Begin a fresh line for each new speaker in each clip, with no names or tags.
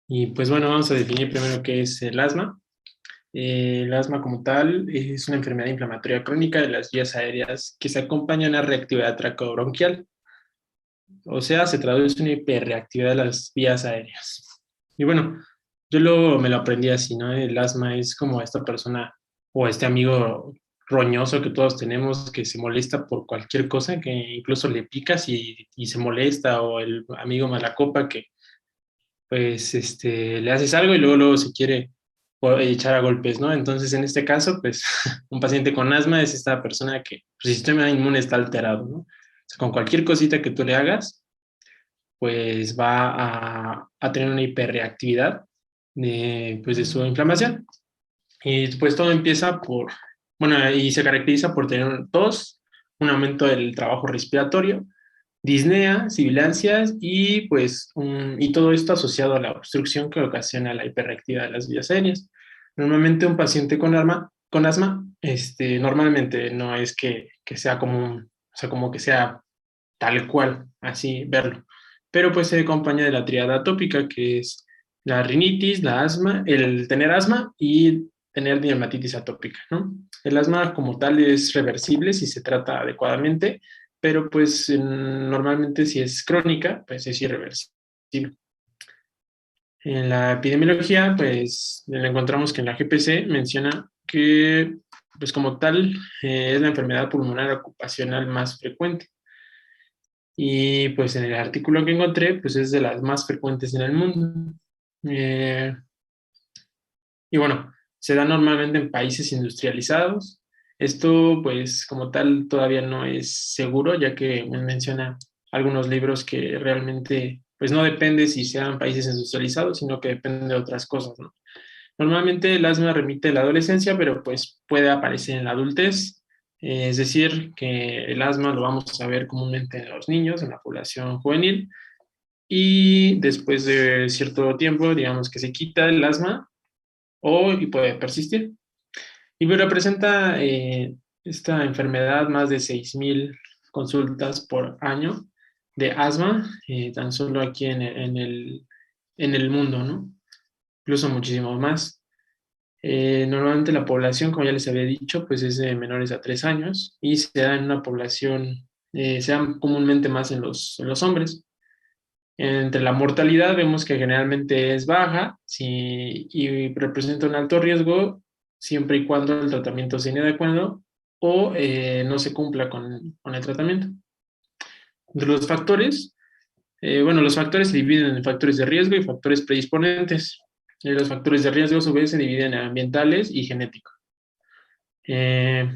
Y pues bueno, vamos a definir primero qué es el asma. El asma como tal es una enfermedad inflamatoria crónica de las vías aéreas que se acompaña a una reactividad tracobronquial, o sea, se traduce en una hiperreactividad de las vías aéreas. Y bueno, me lo aprendí así, ¿no? El asma es como esta persona o este amigo roñoso que todos tenemos que se molesta por cualquier cosa, que incluso le picas y se molesta, o el amigo malacopa que pues le haces algo y luego se quiere echar a golpes, ¿no? Entonces, en este caso, pues un paciente con asma es esta persona que su sistema inmune está alterado, ¿no? O sea, con cualquier cosita que tú le hagas, pues va a tener una hiperreactividad pues de su inflamación. Y pues todo empieza bueno, y se caracteriza por tener tos, un aumento del trabajo respiratorio, disnea, sibilancias y y todo esto asociado a la obstrucción que ocasiona la hiperreactividad de las vías aéreas. Normalmente un paciente con asma, normalmente no es que sea común, o sea, como que sea tal cual, así verlo, pero pues se acompaña de la triada atópica, que es la rinitis, la asma, el tener asma y tener dermatitis atópica, ¿no? El asma como tal es reversible si se trata adecuadamente, pero pues normalmente si es crónica, pues es irreversible. En la epidemiología, pues le encontramos que en la GPC menciona que, pues como tal, es la enfermedad pulmonar ocupacional más frecuente. Y pues en el artículo que encontré, pues es de las más frecuentes en el mundo. Eh, y bueno, se da normalmente en países industrializados. Esto, pues, como tal, todavía no es seguro, ya que me menciona algunos libros que realmente, pues, no depende si sean países industrializados, sino que depende de otras cosas, ¿no? Normalmente el asma remite en la adolescencia, pero pues puede aparecer en la adultez. Es decir, que el asma lo vamos a ver comúnmente en los niños, en la población juvenil, y después de cierto tiempo, digamos que se quita el asma y puede persistir. Y representa esta enfermedad más de 6.000 consultas por año de asma, tan solo aquí en el mundo, ¿no? Incluso muchísimo más. Normalmente la población, como ya les había dicho, pues es de menores a 3 años y se da en una población, se da comúnmente más en en los hombres. Entre la mortalidad vemos que generalmente es baja y representa un alto riesgo siempre y cuando el tratamiento sea inadecuado o no se cumpla con el tratamiento. Entre los factores, bueno, los factores se dividen en factores de riesgo y factores predisponentes. Los factores de riesgo a su vez se dividen en ambientales y genéticos. Eh,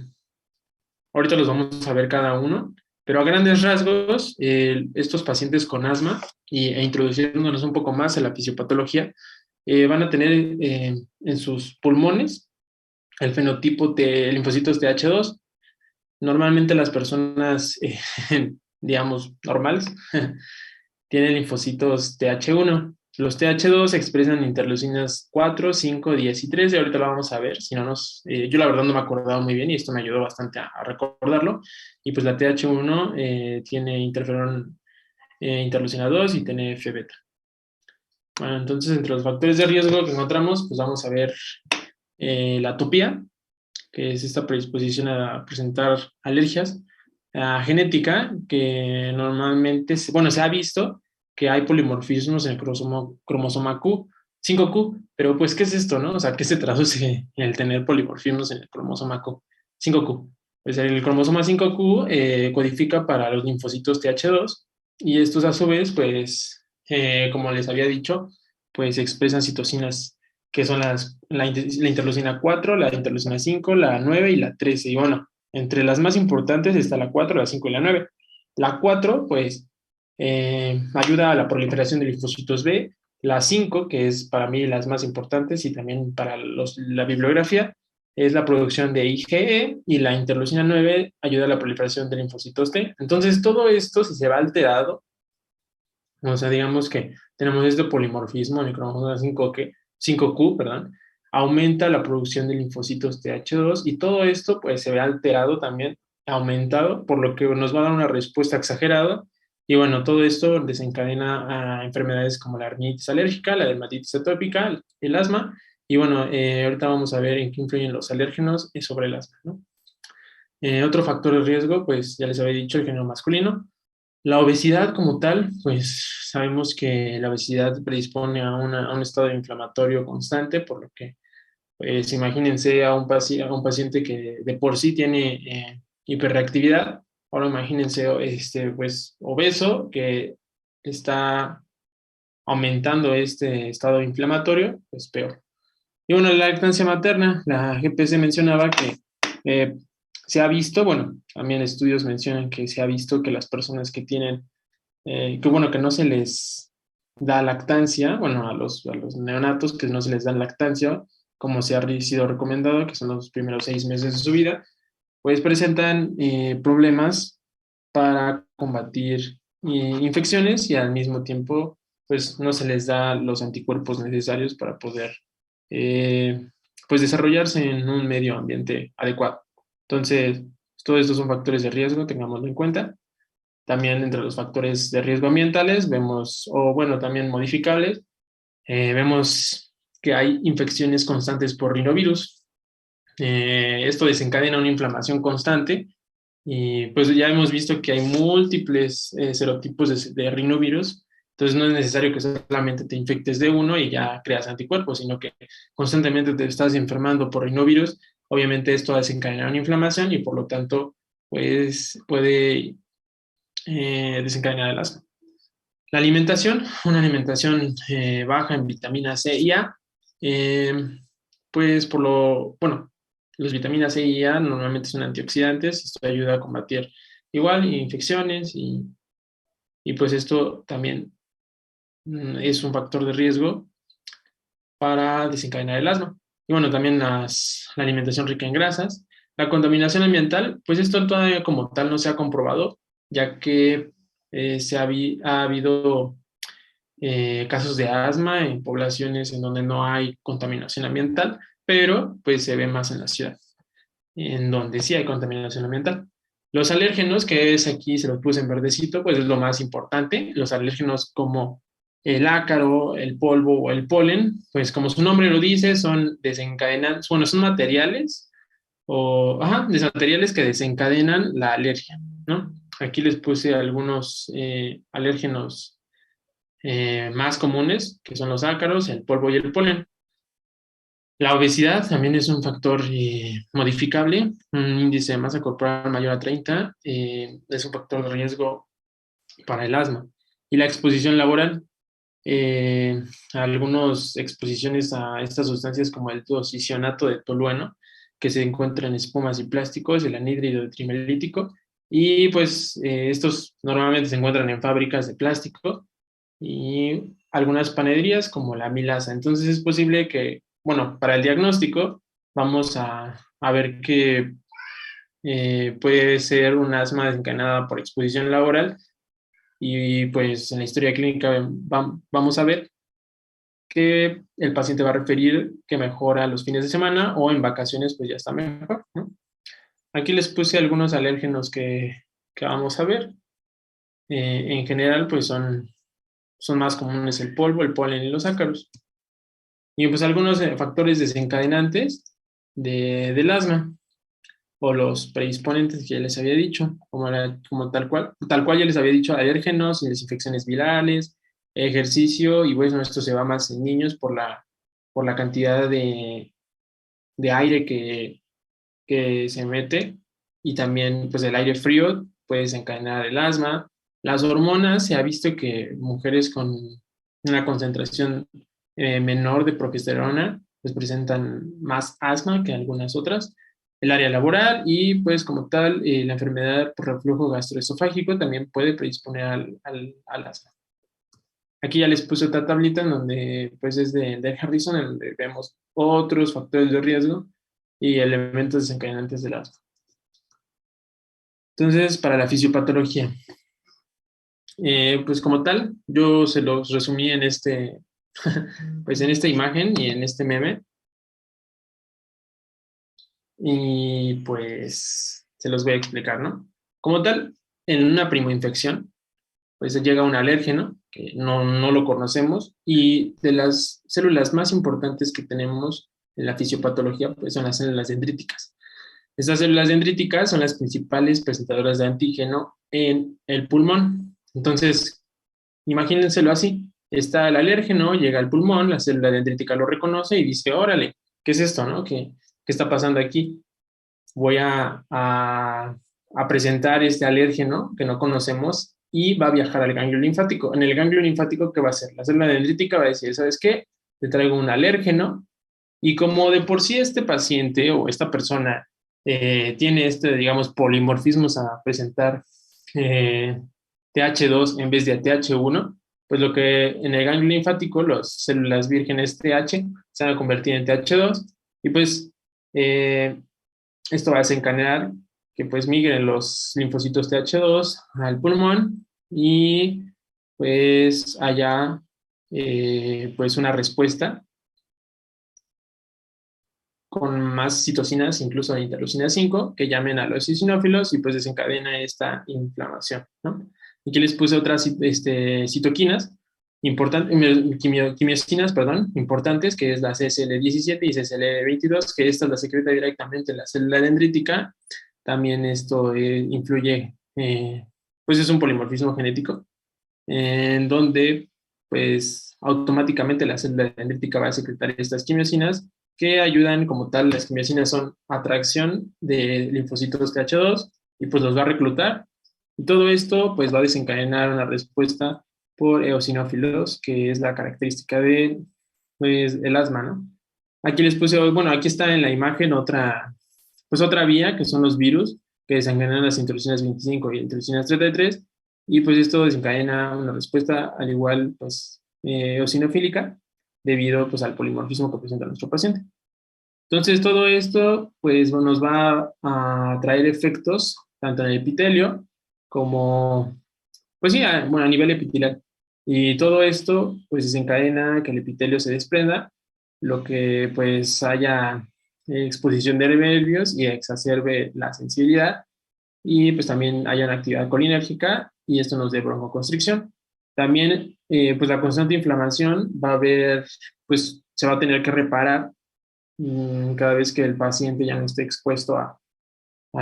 Ahorita los vamos a ver cada uno, pero a grandes rasgos, estos pacientes con asma e introduciéndonos un poco más a la fisiopatología, van a tener en sus pulmones el fenotipo de linfocitos TH2. Normalmente las personas, digamos, normales, tienen linfocitos TH1. Los TH2 expresan interleucinas 4, 5, 10 y 13. Ahorita lo vamos a ver. Si no yo la verdad no me acordaba muy bien y esto me ayudó bastante a recordarlo. Y pues la TH1 tiene interferón interleucina 2 y tiene F beta. Bueno, entonces entre los factores de riesgo que encontramos, pues vamos a ver la atopía, que es esta predisposición a presentar alergias, genética, que normalmente, bueno, se ha visto que hay polimorfismos en el cromosoma Q, 5Q, pero pues, ¿qué es esto, no? O sea, ¿qué se traduce en el tener polimorfismos en el cromosoma Q? 5Q. Pues el cromosoma 5Q codifica para los linfocitos TH2 y estos a su vez, pues, como les había dicho, pues expresan citocinas que son la interleucina 4, la interleucina 5, la 9 y la 13. Y bueno, entre las más importantes está la 4, la 5 y la 9. La 4, pues, ayuda a la proliferación de linfocitos B. La 5, que es para mí las más importantes y también para la bibliografía, es la producción de IgE y la interleucina 9 ayuda a la proliferación de linfocitos T. Entonces, todo esto, si se va alterado, o sea, digamos que tenemos este polimorfismo en el cromosoma 5Q, perdón, aumenta la producción de linfocitos TH2 y todo esto pues se ve alterado también, aumentado, por lo que nos va a dar una respuesta exagerada Y bueno, todo esto desencadena a enfermedades como la rinitis alérgica, la dermatitis atópica, el asma. Y bueno, ahorita vamos a ver en qué influyen los alérgenos sobre el asma, ¿no? Otro factor de riesgo, pues ya les había dicho, el género masculino. La obesidad como tal, pues sabemos que la obesidad predispone a un estado inflamatorio constante, por lo que, pues imagínense a un paciente que de por sí tiene hiperreactividad, ahora imagínense pues obeso que está aumentando este estado inflamatorio, pues peor. Y bueno, la lactancia materna, la GPS mencionaba que eh, se ha visto, bueno, también estudios mencionan que se ha visto que las personas que tienen, que bueno, que no se les da lactancia, bueno, a los neonatos que no se les da lactancia, como se ha sido recomendado, que son los primeros 6 meses de su vida, pues presentan problemas para combatir infecciones y al mismo tiempo, pues no se les da los anticuerpos necesarios para poder, eh, pues desarrollarse en un medio ambiente adecuado. Entonces, todos estos son factores de riesgo, tengámoslo en cuenta. También entre los factores de riesgo ambientales vemos, o bueno, también modificables, vemos que hay infecciones constantes por rinovirus. Esto desencadena una inflamación constante y pues ya hemos visto que hay múltiples serotipos de rinovirus, entonces no es necesario que solamente te infectes de uno y ya creas anticuerpos, sino que constantemente te estás enfermando por rinovirus. Obviamente esto desencadena una inflamación y por lo tanto pues puede desencadenar el asma. La alimentación, una alimentación baja en vitamina C y A, eh, pues por lo, bueno, las vitaminas C y A normalmente son antioxidantes, esto ayuda a combatir igual infecciones y pues esto también es un factor de riesgo para desencadenar el asma. Y bueno, también la alimentación rica en grasas. La contaminación ambiental, pues esto todavía como tal no se ha comprobado, ya que ha habido casos de asma en poblaciones en donde no hay contaminación ambiental, pero pues se ve más en la ciudad, en donde sí hay contaminación ambiental. Los alérgenos, que es aquí, se los puse en verdecito, pues es lo más importante. Los alérgenos como el ácaro, el polvo o el polen, pues como su nombre lo dice, son desencadenantes, bueno, son materiales o, ajá, materiales que desencadenan la alergia, ¿no? Aquí les puse algunos alérgenos más comunes, que son los ácaros, el polvo y el polen. La obesidad también es un factor modificable, un índice de masa corporal mayor a 30 es un factor de riesgo para el asma. Y la exposición laboral, eh, algunas exposiciones a estas sustancias como el dosicionato de tolueno, que se encuentra en espumas y plásticos, el anhídrido trimelítico, y pues estos normalmente se encuentran en fábricas de plástico y algunas panaderías como la Milasa. Entonces es posible que, bueno, para el diagnóstico vamos a ver que puede ser un asma desencadenada por exposición laboral y pues en la historia clínica vamos a ver que el paciente va a referir que mejora los fines de semana o en vacaciones pues ya está mejor, ¿no? Aquí les puse algunos alérgenos que vamos a ver. En general pues son más comunes el polvo, el polen y los ácaros. Y pues algunos factores desencadenantes del asma o los predisponentes que ya les había dicho, como tal cual ya les había dicho, alérgenos y las infecciones virales, ejercicio, y bueno, esto se va más en niños por la cantidad de aire que se mete y también pues el aire frío puede desencadenar el asma. Las hormonas, se ha visto que mujeres con una concentración menor de progesterona pues presentan más asma que algunas otras. El área laboral y pues como tal la enfermedad por reflujo gastroesofágico también puede predisponer al asma. Aquí ya les puse otra tablita en donde pues es de Harrison, en donde vemos otros factores de riesgo y elementos desencadenantes del asma. Entonces, para la fisiopatología, pues como tal, yo se los resumí en pues en esta imagen y en este meme, y pues se los voy a explicar, ¿no? Como tal, en una primoinfección, pues llega un alérgeno, que no lo conocemos, y de las células más importantes que tenemos en la fisiopatología, pues son las células dendríticas. Estas células dendríticas son las principales presentadoras de antígeno en el pulmón. Entonces, imagínenselo así, está el alérgeno, llega al pulmón, la célula dendrítica lo reconoce y dice, órale, ¿qué es esto, no? ¿Qué está pasando aquí? Voy a presentar este alérgeno que no conocemos y va a viajar al ganglio linfático. En el ganglio linfático, ¿qué va a hacer? La célula dendrítica va a decir, ¿sabes qué? Te traigo un alérgeno y como de por sí este paciente o esta persona tiene digamos, polimorfismos a presentar eh, TH2 en vez de TH1, pues lo que en el ganglio linfático, las células vírgenes TH se van a convertir en TH2 y pues eh, esto va a desencadenar que pues migren los linfocitos TH2 al pulmón y pues haya pues una respuesta con más citocinas, incluso de interleucina 5, que llamen a los eosinófilos y pues desencadena esta inflamación, ¿no? Y aquí les puse otras citoquinas quimiosinas, perdón, importantes, que es la CSL17 y CSL22, que esta la secreta directamente en la célula dendrítica. También esto influye, pues es un polimorfismo genético, en donde pues automáticamente la célula dendrítica va a secretar estas quimiosinas que ayudan como tal. Las quimiosinas son atracción de linfocitos TH2 y pues los va a reclutar. Y todo esto pues va a desencadenar una respuesta por eosinófilos, que es la característica de pues, el asma, ¿no? Aquí les puse, bueno, aquí está en la imagen otra vía, que son los virus, que desencadenan las interleucinas 25 y interleucinas 33, y pues esto desencadena una respuesta al igual, pues, eosinofílica, debido pues al polimorfismo que presenta nuestro paciente. Entonces, todo esto, pues, nos va a traer efectos tanto en el epitelio como, pues sí, bueno, a nivel epitelial. Y todo esto, pues, desencadena que el epitelio se desprenda, lo que, pues, haya exposición de nervios y exacerbe la sensibilidad, y pues también haya una actividad colinérgica y esto nos dé broncoconstricción. También, pues la constante inflamación va a haber, pues se va a tener que reparar cada vez que el paciente ya no esté expuesto a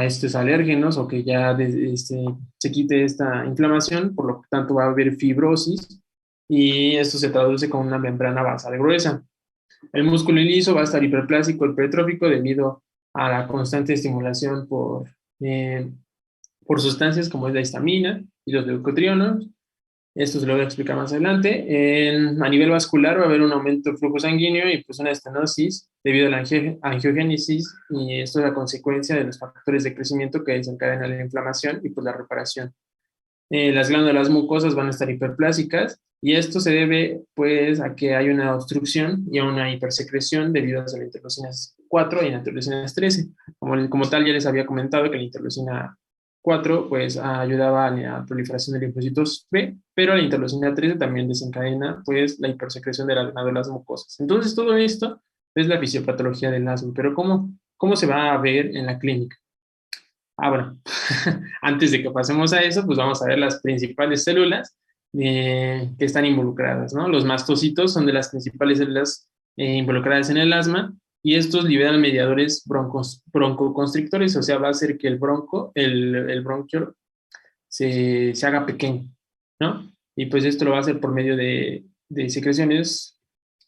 estos alérgenos o que ya se quite esta inflamación, por lo tanto va a haber fibrosis y esto se traduce con una membrana basal gruesa. El músculo liso va a estar hiperplásico, hipertrófico debido a la constante estimulación por sustancias como es la histamina y los leucotrienos. Esto se lo voy a explicar más adelante. A nivel vascular va a haber un aumento del flujo sanguíneo y pues una estenosis debido a la angiogénesis, y esto es la consecuencia de los factores de crecimiento que desencadenan la inflamación y pues la reparación. Las glándulas mucosas van a estar hiperplásicas y esto se debe pues a que hay una obstrucción y a una hipersecreción debido a las interleucinas 4 y la interleucinas 13. Como tal, ya les había comentado que la interleucina 4 pues ayudaba a la proliferación de linfocitos B, pero la interleucina 13 también desencadena pues la hipersecreción de las glándulas mucosas. Entonces todo esto es la fisiopatología del asma, pero ¿cómo se va a ver en la clínica? Bueno, antes de que pasemos a eso, pues vamos a ver las principales células que están involucradas, ¿no? Los mastocitos son de las principales células involucradas en el asma, y estos liberan mediadores broncoconstrictores, o sea, va a hacer que el bronquio se haga pequeño, ¿no? Y pues esto lo va a hacer por medio de secreciones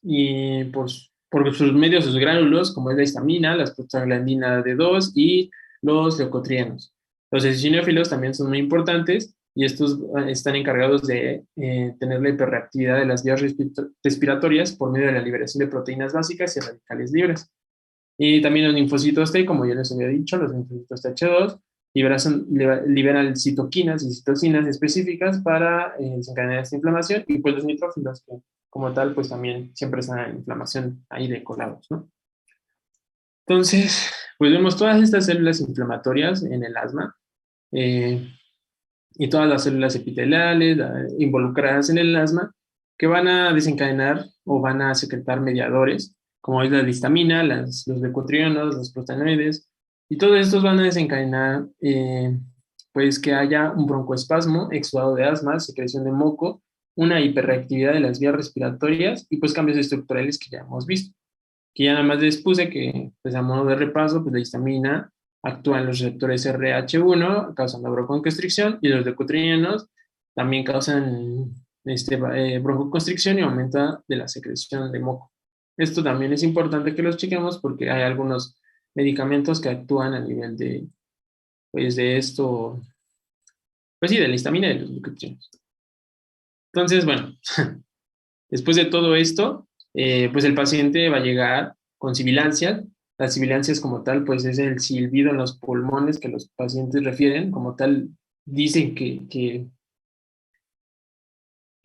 y por sus medios, sus gránulos, como es la histamina, las prostaglandina D2 y los leucotrienos. Los eosinófilos también son muy importantes y estos están encargados de tener la hiperreactividad de las vías respiratorias por medio de la liberación de proteínas básicas y radicales libres. Y también los linfocitos T, como ya les había dicho, los linfocitos TH2 liberan citoquinas y citocinas específicas para desencadenar esta inflamación, y pues los nitrófilos, que como tal, pues también siempre están en inflamación ahí de colados, ¿no? Entonces, pues vemos todas estas células inflamatorias en el asma, eh, y todas las células epiteliales involucradas en el asma, que van a desencadenar o van a secretar mediadores, como es la histamina, los leucotrienos, los prostanoides, y todos estos van a desencadenar pues que haya un broncoespasmo, exudado de asma, secreción de moco, una hiperreactividad de las vías respiratorias y pues cambios estructurales que ya hemos visto. Que ya nada más les puse que, pues a modo de repaso, pues la histamina actúa en los receptores RH1, causando broncoconstricción, y los leucotrienos también causan broncoconstricción y aumenta de la secreción de moco. Esto también es importante que los chequemos porque hay algunos medicamentos que actúan a nivel de, pues de esto, pues sí, de la histamina y de los leucotrienos. Entonces, bueno, después de todo esto, pues el paciente va a llegar con sibilancias. Las sibilancias como tal, pues es el silbido en los pulmones que los pacientes refieren. Como tal, dicen que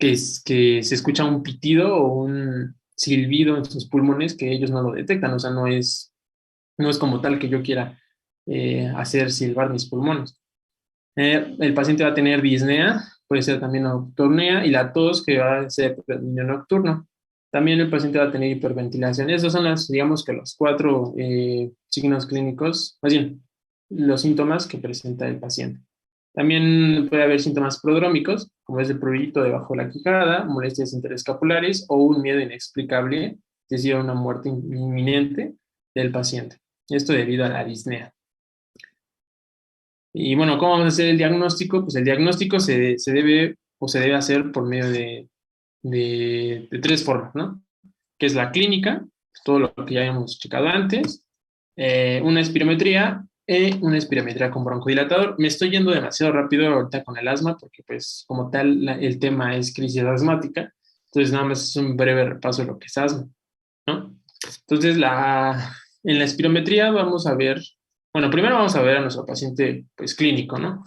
se escucha un pitido o un silbido en sus pulmones que ellos no lo detectan. O sea, no es como tal que yo quiera hacer silbar mis pulmones. El paciente va a tener disnea, puede ser también nocturnea, y la tos que va a ser predominio nocturno. También el paciente va a tener hiperventilación. Esos son digamos que los cuatro signos clínicos, más bien, los síntomas que presenta el paciente. También puede haber síntomas prodrómicos, como es el prurito debajo de la quijada, molestias interescapulares o un miedo inexplicable, es decir, una muerte inminente del paciente. Esto debido a la disnea. Y bueno, ¿cómo vamos a hacer el diagnóstico? Pues el diagnóstico se debe hacer por medio de tres formas, ¿no? Que es la clínica, todo lo que ya habíamos checado antes, una espirometría con broncodilatador. Me estoy yendo demasiado rápido ahorita con el asma porque pues como tal el tema es crisis asmática, entonces nada más es un breve repaso de lo que es asma, ¿no? Entonces en la espirometría vamos a ver, bueno, primero vamos a ver a nuestro paciente pues clínico, ¿no?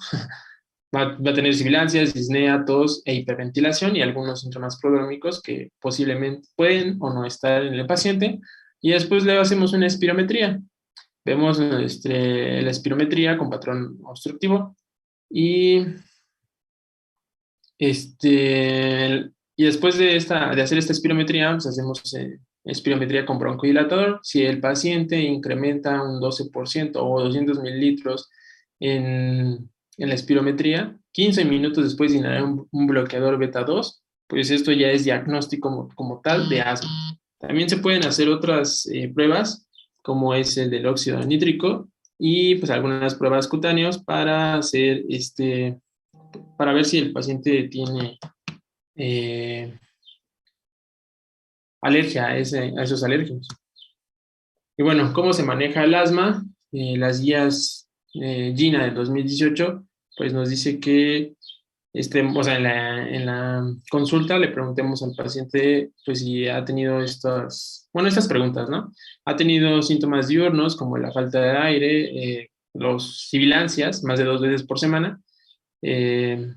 Va a tener sibilancias, disnea, tos e hiperventilación y algunos síntomas prodrómicos que posiblemente pueden o no estar en el paciente. Y después le hacemos una espirometría. Vemos la espirometría con patrón obstructivo y, y después de hacer esta espirometría, pues hacemos espirometría con broncodilatador. Si el paciente incrementa un 12% o 200 mililitros en la espirometría, 15 minutos después de inhalar un bloqueador beta 2, pues esto ya es diagnóstico como tal de asma. También se pueden hacer otras pruebas, como es el del óxido nítrico y pues algunas pruebas cutáneas para hacer para ver si el paciente tiene alergia a esos alérgenos. Y bueno, ¿cómo se maneja el asma? Las guías GINA del 2018, pues nos dice que, o sea, en la consulta le preguntemos al paciente, pues si ha tenido estas preguntas, ¿no? Ha tenido síntomas diurnos como la falta de aire, los sibilancias, más de 2 veces por semana, eh,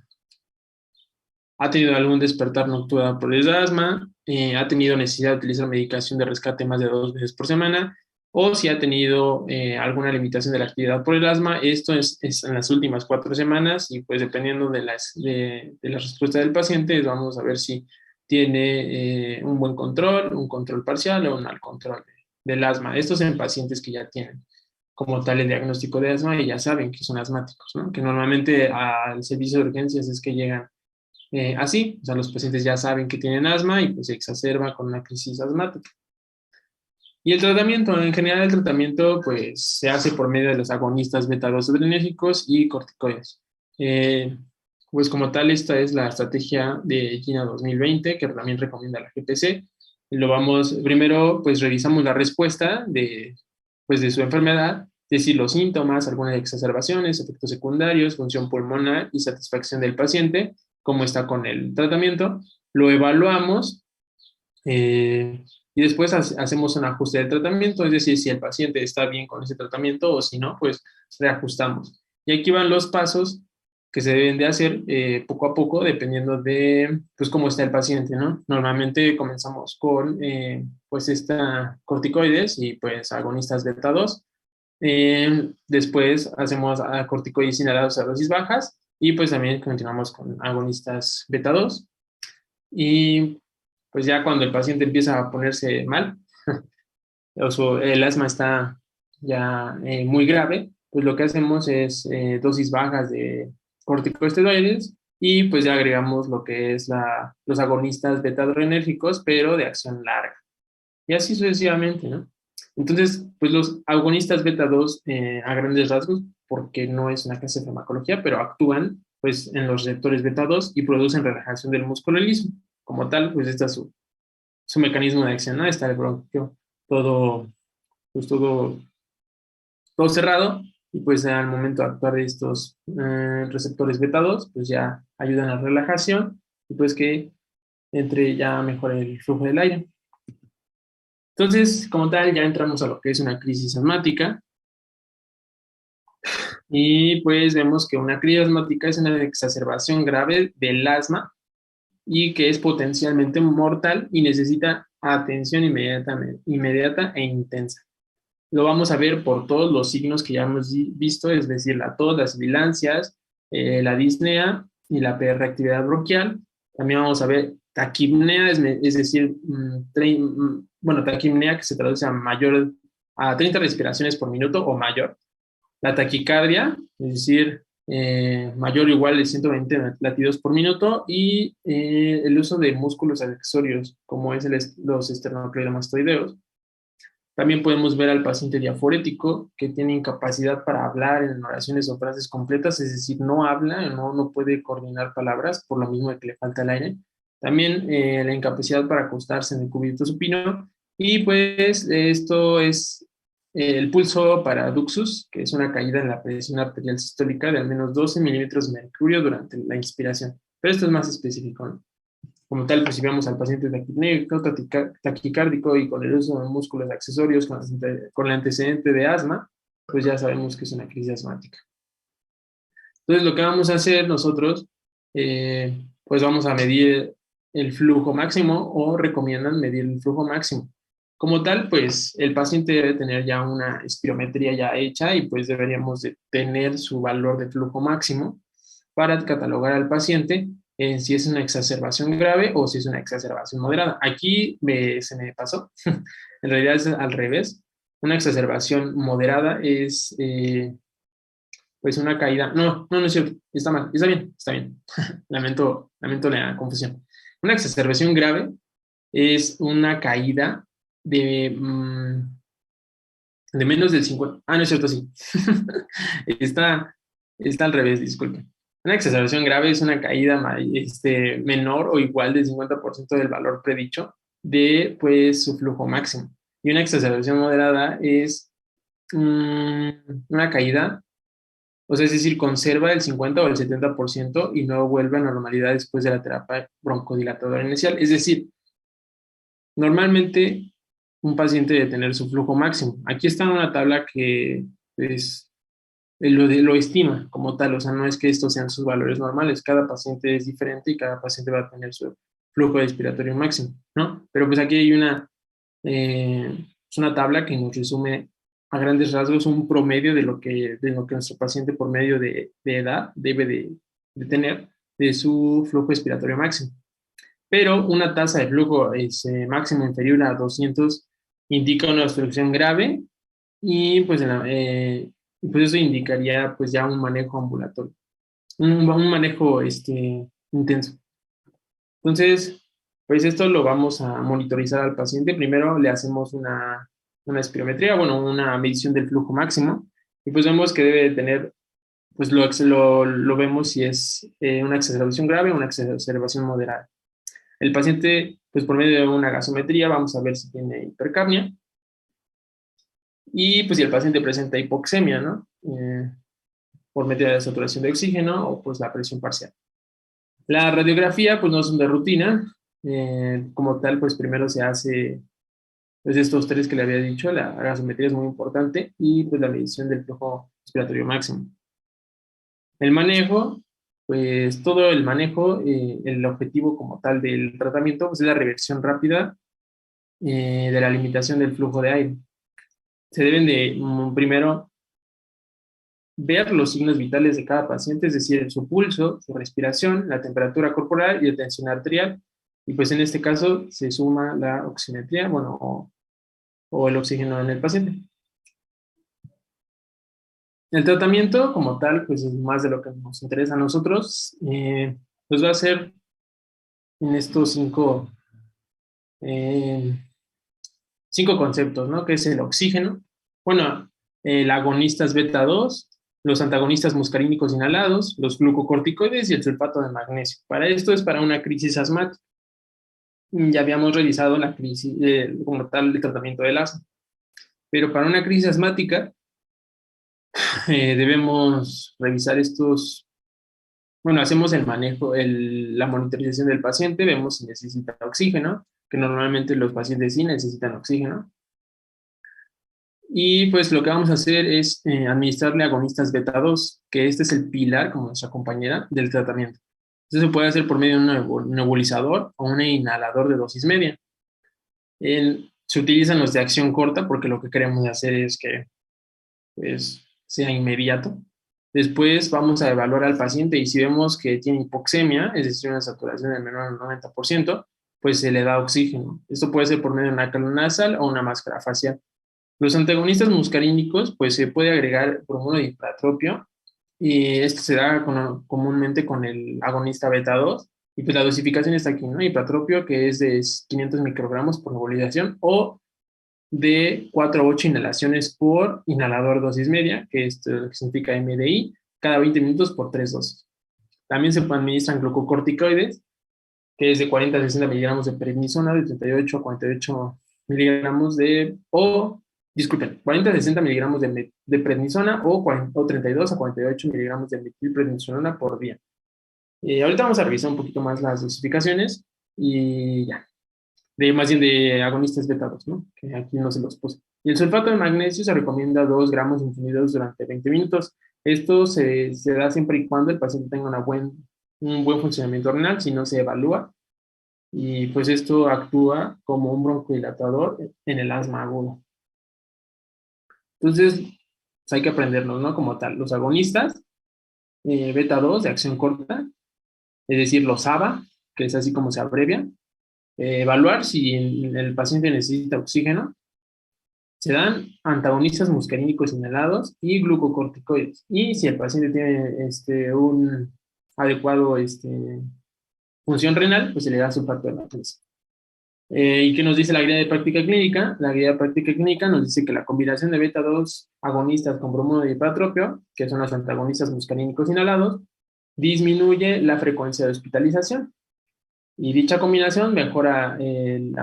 ha tenido algún despertar nocturno por el asma, ha tenido necesidad de utilizar medicación de rescate más de 2 veces por semana, o si ha tenido alguna limitación de la actividad por el asma. Esto es en las últimas 4 semanas y pues dependiendo de la respuesta del paciente, vamos a ver si tiene un buen control, un control parcial o un mal control del asma. Estos en pacientes que ya tienen como tal el diagnóstico de asma y ya saben que son asmáticos, ¿no? Que normalmente al servicio de urgencias es que llegan así, o sea, los pacientes ya saben que tienen asma y pues se exacerba con una crisis asmática. Y el tratamiento, en general el tratamiento pues se hace por medio de los agonistas beta-2 adrenérgicos y corticoides. Pues como tal, esta es la estrategia de GINA 2020 que también recomienda la GPC. Primero pues revisamos la respuesta pues, de su enfermedad, es decir, los síntomas, algunas exacerbaciones, efectos secundarios, función pulmonar y satisfacción del paciente, cómo está con el tratamiento. Lo evaluamos y después hacemos un ajuste del tratamiento, es decir, si el paciente está bien con ese tratamiento o si no, pues reajustamos. Y aquí van los pasos que se deben de hacer poco a poco, dependiendo de pues, cómo está el paciente, ¿no? Normalmente comenzamos con pues corticoides y pues agonistas beta 2. Después hacemos corticoides inhalados a dosis bajas y pues también continuamos con agonistas beta 2. Y pues ya cuando el paciente empieza a ponerse mal, el asma está ya muy grave, pues lo que hacemos es dosis bajas corticosteroides, y pues ya agregamos lo que es los agonistas beta-adrenérgicos, pero de acción larga. Y así sucesivamente, ¿no? Entonces, pues los agonistas beta 2 a grandes rasgos, porque no es una clase de farmacología, pero actúan pues en los receptores beta 2 y producen relajación del músculo liso. Como tal, pues este es su mecanismo de acción, ¿no? Está el bronquio todo, pues todo cerrado, y pues al momento de actuar de estos receptores beta 2 pues ya ayudan a la relajación y pues que entre ya mejor el flujo del aire. Entonces, como tal, ya entramos a lo que es una crisis asmática, y pues vemos que una crisis asmática es una exacerbación grave del asma y que es potencialmente mortal y necesita atención inmediata e intensa. Lo vamos a ver por todos los signos que ya hemos visto, es decir, la tos, las sibilancias, la disnea y la hiperreactividad bronquial. También vamos a ver taquipnea, es decir, bueno, taquipnea que se traduce a 30 respiraciones por minuto o mayor. La taquicardia, es decir, mayor o igual de 120 latidos por minuto, y el uso de músculos accesorios, como es los esternocleidomastoideos. También podemos ver al paciente diaforético, que tiene incapacidad para hablar en oraciones o frases completas, es decir, no habla, no puede coordinar palabras, por lo mismo de que le falta el aire. También la incapacidad para acostarse en el cubierto supino. Y pues esto es el pulso paraduxus, que es una caída en la presión arterial sistólica de al menos 12 milímetros de mercurio durante la inspiración. Pero esto es más específico, ¿no? Como tal, pues si vemos al paciente taquipnéico, taquicárdico y con el uso de músculos accesorios con el antecedente de asma, pues ya sabemos que es una crisis asmática. Entonces, lo que vamos a hacer nosotros, pues vamos a medir el flujo máximo, o recomiendan medir el flujo máximo. Como tal, pues el paciente debe tener ya una espirometría ya hecha, y pues deberíamos de tener su valor de flujo máximo para catalogar al paciente en si es una exacerbación grave o si es una exacerbación moderada. Aquí se me pasó, en realidad es al revés. Una exacerbación moderada es pues una caída. No es cierto, está mal, está bien. Lamento la confusión. Una exacerbación grave es una caída de, de menos del 50. No es cierto, sí. está, está al revés, disculpe. Una exacerbación grave es una caída menor o igual del 50% del valor predicho de pues, su flujo máximo. Y una exacerbación moderada es una caída, o sea, es decir, conserva el 50 o el 70% y no vuelve a normalidad después de la terapia broncodilatadora inicial. Es decir, normalmente un paciente debe tener su flujo máximo. Aquí está una tabla que pues, lo estima como tal, o sea, no es que estos sean sus valores normales, cada paciente es diferente y cada paciente va a tener su flujo respiratorio máximo, ¿no? Pero pues aquí hay es una tabla que nos resume a grandes rasgos un promedio de lo que nuestro paciente por medio de edad debe de tener de su flujo respiratorio máximo. Pero una tasa de flujo máximo inferior a 200 indica una obstrucción grave, y pues, pues eso indicaría pues ya un manejo ambulatorio, un manejo intenso. Entonces, pues esto lo vamos a monitorizar al paciente. Primero le hacemos una espirometría, bueno, una medición del flujo máximo, y pues vemos que debe tener, pues lo vemos si es una exacerbación grave o una exacerbación moderada. El paciente, pues por medio de una gasometría, vamos a ver si tiene hipercapnia, y pues si el paciente presenta hipoxemia, ¿no? Por medio de la saturación de oxígeno o pues la presión parcial. La radiografía, pues no son de rutina. Como tal, pues primero se hace pues estos tres que le había dicho. La gasometría es muy importante, y pues la medición del flujo respiratorio máximo. El manejo, pues todo el manejo, el objetivo como tal del tratamiento, pues es la reversión rápida de la limitación del flujo de aire. Se deben de primero ver los signos vitales de cada paciente, es decir, su pulso, su respiración, la temperatura corporal y la tensión arterial. Y pues en este caso se suma la oximetría, bueno, o el oxígeno en el paciente. El tratamiento como tal, pues es más de lo que nos interesa a nosotros, pues va a ser en estos eh, cinco conceptos, ¿no? Que es el oxígeno, bueno, el agonistas beta 2, los antagonistas muscarínicos inhalados, los glucocorticoides y el sulfato de magnesio. Para esto es para una crisis asmática. Ya habíamos realizado la crisis, como tal, el tratamiento del asma. Pero para una crisis asmática debemos revisar estos, bueno, hacemos el manejo, la monitorización del paciente, vemos si necesita oxígeno, que normalmente los pacientes sí necesitan oxígeno. Y pues lo que vamos a hacer es administrarle agonistas beta 2, que este es el pilar, como nuestra compañera, del tratamiento. Esto se puede hacer por medio de un nebulizador o un inhalador de dosis media. Se utilizan los de acción corta porque lo que queremos hacer es que pues, sea inmediato. Después vamos a evaluar al paciente y si vemos que tiene hipoxemia, es decir, una saturación de menor al 90%, pues se le da oxígeno. Esto puede ser por medio de una cánulo nasal o una máscara facial. Los antagonistas muscarínicos, pues se puede agregar bromuro de hipratropio y esto se da comúnmente con el agonista beta 2 y pues la dosificación está aquí, ¿no? Hipratropio que es de 500 microgramos por nebulización o de 4 a 8 inhalaciones por inhalador dosis media, que esto significa MDI, cada 20 minutos por 3 dosis. También se administran glucocorticoides, que es de 40 a 60 miligramos de prednisona, de 38 a 48 miligramos disculpen, 40 a 60 miligramos de prednisona o 32 a 48 miligramos de metilprednisolona por día. Ahorita vamos a revisar un poquito más las dosificaciones y ya, más bien de agonistas beta 2, ¿no? Que aquí no se los puse. Y el sulfato de magnesio se recomienda 2 gramos infundidos durante 20 minutos. Esto se da siempre y cuando el paciente tenga un buen funcionamiento renal, si no se evalúa y pues esto actúa como un broncodilatador en el asma agudo. Entonces, pues hay que aprenderlos, ¿no? Como tal, los agonistas, beta 2 de acción corta, es decir, los ABA, que es así como se abrevia, evaluar si el paciente necesita oxígeno, se dan antagonistas muscarínicos inhalados y glucocorticoides. Y si el paciente tiene un adecuado función renal, pues se le da sulfato de magnesio. ¿Y qué nos dice la guía de práctica clínica? La guía de práctica clínica nos dice que la combinación de beta 2 agonistas con bromuro de hipatropio, que son los antagonistas muscarínicos inhalados, disminuye la frecuencia de hospitalización. Y dicha combinación mejora el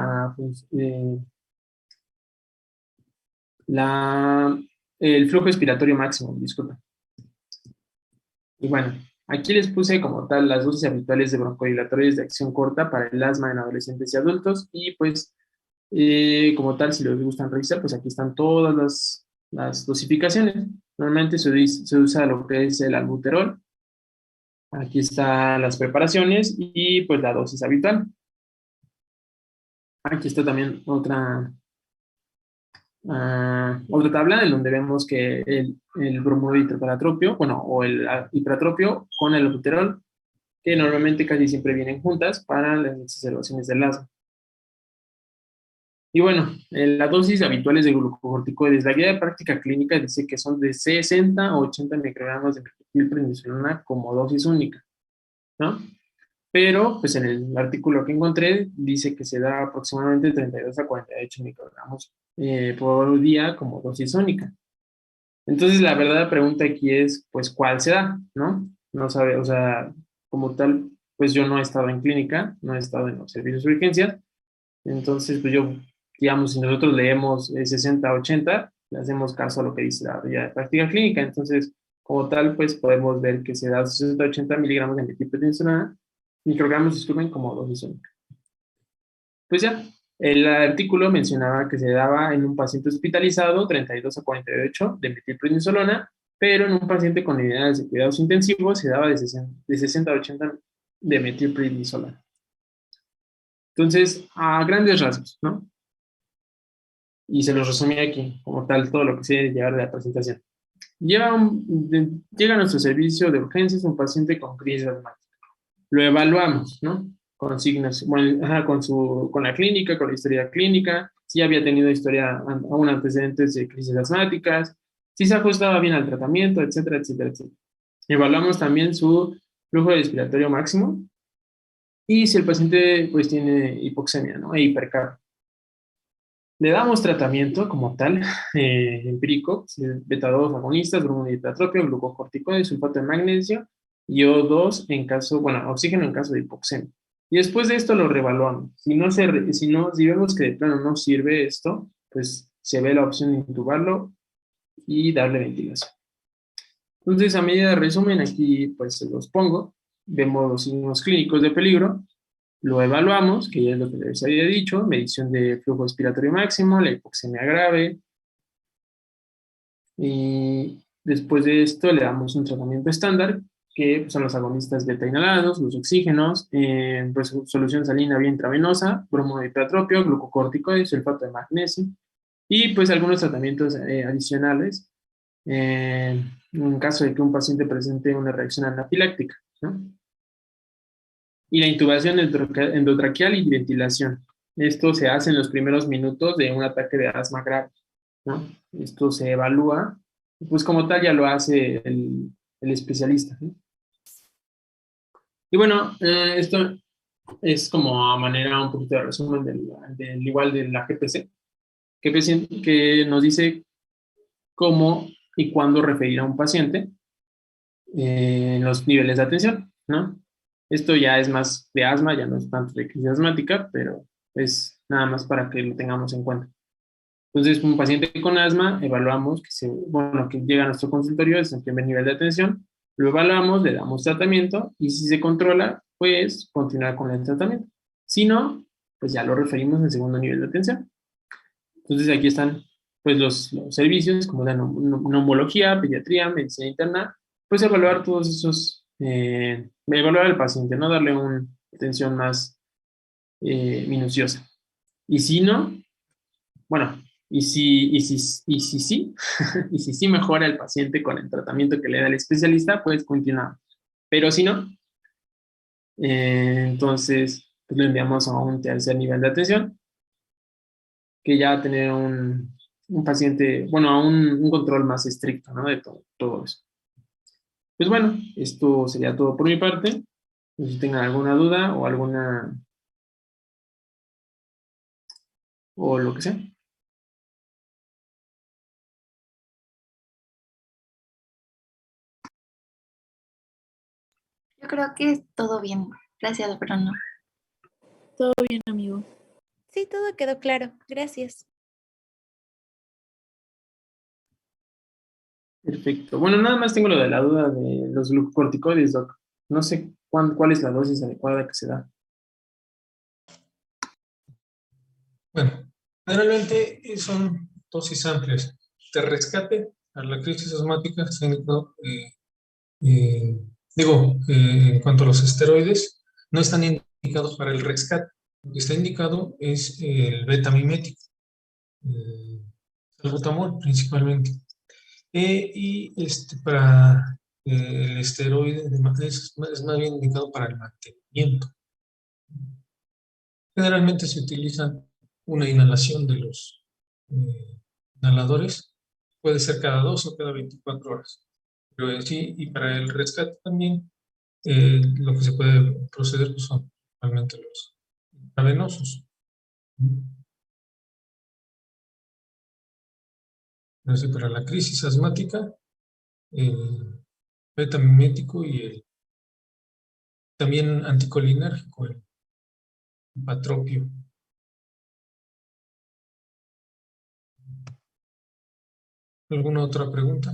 flujo expiratorio máximo, disculpa. Y bueno, aquí les puse como tal las dosis habituales de broncodilatadores de acción corta para el asma en adolescentes y adultos y pues como tal, si les gustan revisar, pues aquí están todas las dosificaciones. Normalmente se usa lo que es el albuterol. Aquí están las preparaciones y pues la dosis habitual. Aquí está también otra tabla en donde vemos que el bromuro de hipratropio, bueno, o el hipratropio con el albuterol, que normalmente casi siempre vienen juntas para las exacerbaciones del asma. Y bueno, las dosis habituales de glucocorticoides. La guía de práctica clínica dice que son de 60 a 80 microgramos de metilprednisolona como dosis única, ¿no? Pero, pues en el artículo que encontré, dice que se da aproximadamente 32 a 48 microgramos por día como dosis única. Entonces, la verdadera pregunta aquí es, pues, ¿cuál se da? ¿No? No sabe, o sea, como tal, pues yo no he estado en clínica, no he estado en los servicios de urgencia, entonces, pues yo, digamos, si nosotros leemos 60-80, le hacemos caso a lo que dice la guía de práctica clínica. Entonces, como tal, pues podemos ver que se da 60-80 miligramos de metilprednisolona, microgramos, disculpen, como dosis única. Pues ya, el artículo mencionaba que se daba en un paciente hospitalizado 32 a 48 de metilprednisolona, pero en un paciente con unidades de cuidados intensivos se daba de 60 a 80 de metilprednisolona. Entonces, a grandes rasgos, ¿no? Y se los resumí aquí, como tal, todo lo que se debe llevar de la presentación. Llega a nuestro servicio de urgencias un paciente con crisis asmática. Lo evaluamos, ¿no? Con signos, bueno, con la clínica, con la historia clínica, si había tenido aún antecedentes de crisis asmáticas, si se ajustaba bien al tratamiento, etcétera, etcétera, etcétera. Evaluamos también su flujo respiratorio máximo y si el paciente pues tiene hipoxemia, ¿no? E hipercapnia. Le damos tratamiento como tal, empírico, beta-2 agonistas, bromonidipratropio, glucocorticoides, sulfato de magnesio y O2 en caso, bueno, oxígeno en caso de hipoxemia. Y después de esto lo reevaluamos. Si vemos que de plano no sirve esto, pues se ve la opción de intubarlo y darle ventilación. Entonces, a medida de resumen, aquí pues se los pongo. Vemos los signos clínicos de peligro, lo evaluamos, que ya es lo que les había dicho, medición de flujo respiratorio máximo, la hipoxemia grave, y después de esto le damos un tratamiento estándar, que son los agonistas beta inhalados, los oxígenos, pues, solución salina vía intravenosa, bromonipratropio, glucocorticoides, sulfato de magnesio, y pues algunos tratamientos adicionales, en caso de que un paciente presente una reacción anafiláctica, ¿no? Y la intubación endotraqueal y ventilación. Esto se hace en los primeros minutos de un ataque de asma grave, ¿no? Esto se evalúa, pues como tal ya lo hace el especialista, ¿no? Y bueno, esto es como a manera un poquito de resumen igual de la GPC, que nos dice cómo y cuándo referir a un paciente en los niveles de atención, ¿no? Esto ya es más de asma, ya no es tanto de crisis asmática, pero es nada más para que lo tengamos en cuenta. Entonces, un paciente con asma, evaluamos que llega a nuestro consultorio, es el primer nivel de atención, lo evaluamos, le damos tratamiento y si se controla, pues continuar con el tratamiento. Si no, pues ya lo referimos al segundo nivel de atención. Entonces, aquí están pues los servicios como la neumología, pediatría, medicina interna, pues evaluar todos esos, evaluar al paciente, ¿no? Darle una atención más minuciosa. Y si no, bueno, y si sí, y si sí mejora el paciente con el tratamiento que le da el especialista, pues continuar. Pero si no, entonces pues lo enviamos a un tercer nivel de atención, que ya tener un paciente, bueno, a un control más estricto, ¿no? De todo eso. Pues bueno, esto sería todo por mi parte. No sé si tengan alguna duda o o lo que sea.
Yo creo que es todo bien. Gracias, Bruno.
Todo bien, amigo.
Sí, todo quedó claro. Gracias.
Perfecto. Bueno, nada más tengo lo de la duda de los glucocorticoides, doc. No sé cuál es la dosis adecuada que se da.
Bueno, generalmente son dosis amplias. De rescate a la crisis asmática se ha indicado, en cuanto a los esteroides, no están indicados para el rescate. Lo que está indicado es el betamimético, el butamol principalmente. Para el esteroide es más bien indicado para el mantenimiento. Generalmente se utiliza una inhalación de los inhaladores, puede ser cada 2 o cada 24 horas. Pero en sí, y para el rescate también, lo que se puede proceder pues, son realmente los intravenosos. Así, para la crisis asmática, el betamimético y el también anticolinérgico, el patropio. ¿Alguna otra pregunta?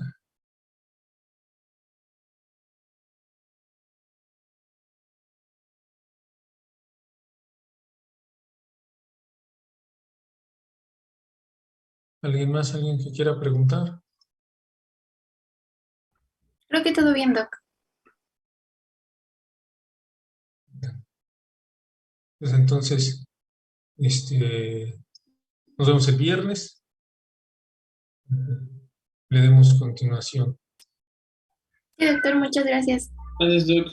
¿Alguien más? ¿Alguien que quiera preguntar?
Creo que todo bien, Doc.
Pues entonces, nos vemos el viernes. Le demos continuación.
Sí, doctor, muchas gracias.
Gracias, doc.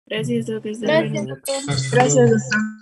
Gracias, Doc.
Gracias, doctor.
Hasta
Gracias,
luego.
doctor.